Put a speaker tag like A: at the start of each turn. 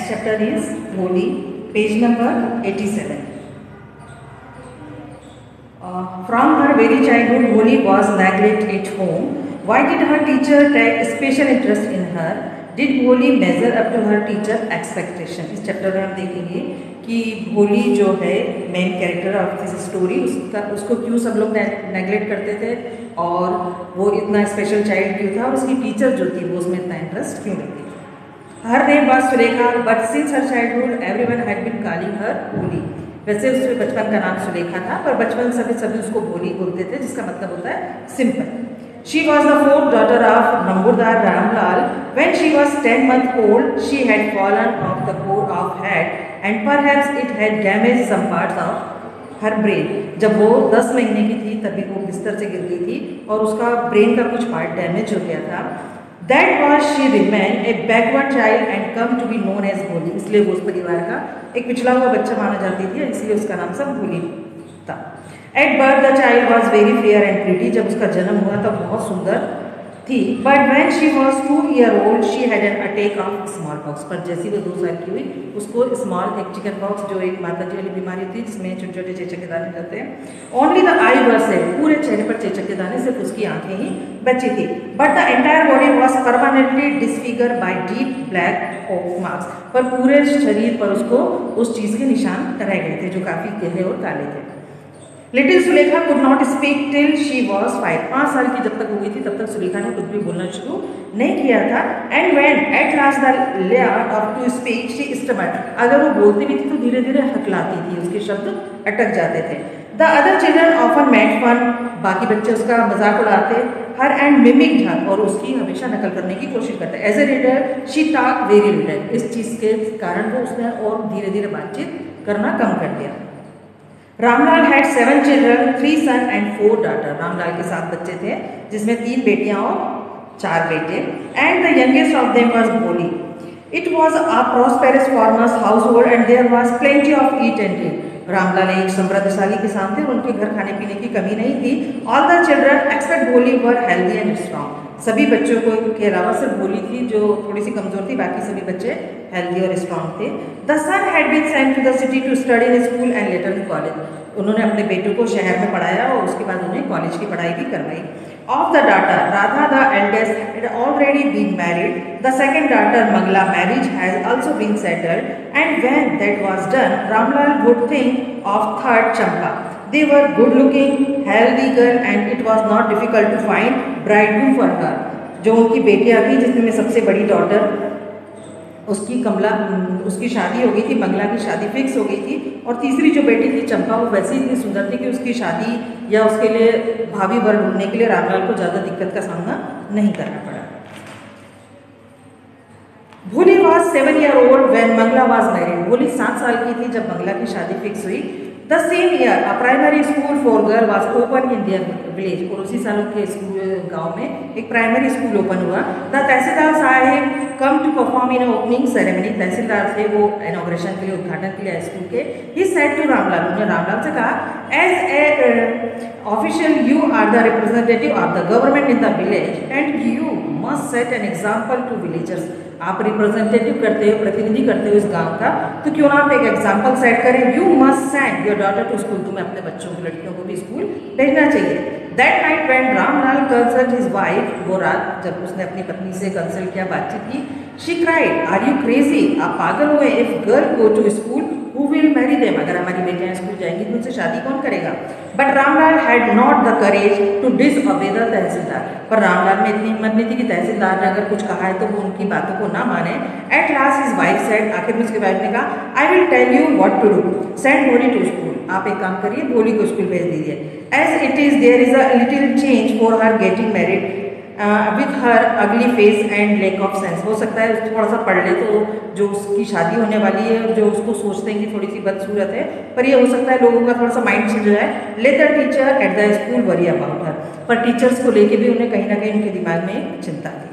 A: chapter is Holi, page number 87. From her very childhood, Holi was neglected at home. Why did her teacher take special interest in her? Did Holi measure up to her teacher expectation? इस chapter में हम देखेंगे कि होली जो है main character of this story, उसको क्यों सब लोग नेगलेक्ट करते थे और वो इतना स्पेशल चाइल्ड क्यों था और उसकी टीचर जो थी वो उसमें इतना इंटरेस्ट क्यों रखती थी। Her name was Sulekha but since her childhood everyone had been calling her Holi. वैसे उसके बचपन का नाम सुलेखा था पर बचपन सभी उसको होली बोलते थे, जिसका मतलब होता है simple. She was the fourth daughter of Namburdar Ramlal. When she was 10 months old, she had fallen off the core of head and perhaps it had damaged some parts of her brain. जब वो 10 महीने की थी तभी वो बिस्तर से गिर गई थी और उसका ब्रेन का कुछ पार्ट डैमेज हो गया था। That was she remained a backward child and come to be known as Holi. इसलिए वो उस परिवार का एक पिछड़ा हुआ बच्चा माना जाती थी, इसलिए उसका नाम सब होली था। At birth the child was very fair and pretty. जब उसका जन्म हुआ तब बहुत सुंदर थी। But when she was 2 years old, she had an attack of smallpox. पर जैसी वो 2 साल की हुई उसको एक चिकन पॉक्स जो एक माता जी वाली बीमारी थी जिसमें छोटे छोटे चेचक के दाने रहते हैं। Only the eye was set. पूरे चेहरे पर चेचक के दाने, सिर्फ उसकी आंखें ही बची थी। But the entire body was permanently disfigured by deep black pock marks. पर पूरे शरीर पर उसको उस चीज़ के निशान रह गए थे जो काफ़ी गहरे और काले थे। Little Sulekha could not speak till she was 5. 5 साल की जब तक हो गई थी तब तक सुलेखा ने कुछ भी बोलना शुरू नहीं किया था। And when at last the layer of to speak she stammered. अगर वो बोलती भी थी तो धीरे धीरे हकलाती थी, उसके शब्द अटक जाते थे। The other children often made fun. बाकी बच्चे उसका मजाक उड़ाते। हर एंड मिमिक ढंग और उसकी हमेशा नकल करने की कोशिश करते। As a reader she talk very little. इस चीज़ के कारण वो उसने और धीरे धीरे बातचीत करना कम कर दिया। Ramlal had 7 children, 3 son and 4 daughter. Ramlal के 7 बच्चे थे जिसमें 3 बेटियां और 4 बेटे। And the youngest of them was Holi. It was a prosperous farmer's household and there was plenty of eat and drink. Ramlal एक समृद्धशाली किसान थे, उनके घर खाने पीने की कमी नहीं थी। All the children except Holi were healthy and strong. सभी बच्चों को के अलावा सिर्फ होली थी जो थोड़ी सी कमजोर थी, बाकी सभी बच्चे हेल्दी और स्ट्रॉन्ग थे। The son had been sent to the city to study in school and later in college. उन्होंने अपने बेटों को शहर में पढ़ाया और उसके बाद उन्हें कॉलेज की पढ़ाई भी करवाई। Of the daughter Radha the eldest had already been married. The second daughter Mangala marriage has also been settled and when that was done Ramlal would think of third Champa. They were good looking, healthy girl and it was not difficult to find bridegroom for her. जो उनकी बेटियां थी जिसमें सबसे बड़ी daughter उसकी कमला, उसकी शादी हो गई थी, मंगला की शादी फिक्स हो गई थी और तीसरी जो बेटी थी चंपा वो वैसे ही इतनी सुंदर थी कि उसकी शादी या उसके लिए भाभी वर ढूंढने के लिए रामलाल को ज़्यादा दिक्कत का सामना नहीं करना पड़ा। Holi was 7 years old when Mangla was married. Holi 7 साल की थी जब मंगला की शादी फिक्स हुई। The same year, a primary school for girl was opened in their village. और उसी साल के स्कूल गांव में एक प्राइमरी स्कूल ओपन हुआ। The tehsildar Sahib come to perform in opening ceremony. तहसीलदार थे वो इनॉग्रेशन के लिए, उद्घाटन के लिए स्कूल के। He said to रामलाल, उन्होंने रामलाल से कहा, as a official you are the representative of the government in the village and you must set an example to villagers. आप रिप्रेजेंटेटिव करते हो, प्रतिनिधि करते हो इस गांव का, तो क्यों ना आप एक एग्जाम्पल सेट करें। You must send your daughter to school. तुम्हें अपने बच्चों की, लड़कियों को भी स्कूल भेजना चाहिए। That night when Ramlal consult his wife, वो रात जब उसने अपनी पत्नी से कंसल्ट किया, बातचीत की, she cried are you crazy. आप पागल हुए. If girl go to school who will marry them. अगर हमारी बेटियां स्कूल जाएंगी तो उनसे शादी कौन करेगा। But Ramlal had not the courage to disobey the tehsildar. पर रामलाल में इतनी हिम्मत नहीं थी कि तहसीलदार ने अगर कुछ कहा है तो वो उनकी बातों को ना माने। At last his wife said, आखिर में उसकी वाइफ ने कहा, I will tell you what to do. Send Holi to school. आप एक काम करिए, होली को स्कूल भेज दीजिए. As it is there is a little chance for her getting married with her ugly face and lack of sense. हो सकता है थोड़ा सा पढ़ ले तो जो उसकी शादी होने वाली है, जो उसको सोचते हैं कि थोड़ी सी बदसूरत है, पर ये हो सकता है लोगों का थोड़ा सा माइंड चेंज हो जाए. Let the teacher at the school worry about her. पर टीचर्स को लेके भी उन्हें कहीं ना कहीं उनके दिमाग में चिंता थी.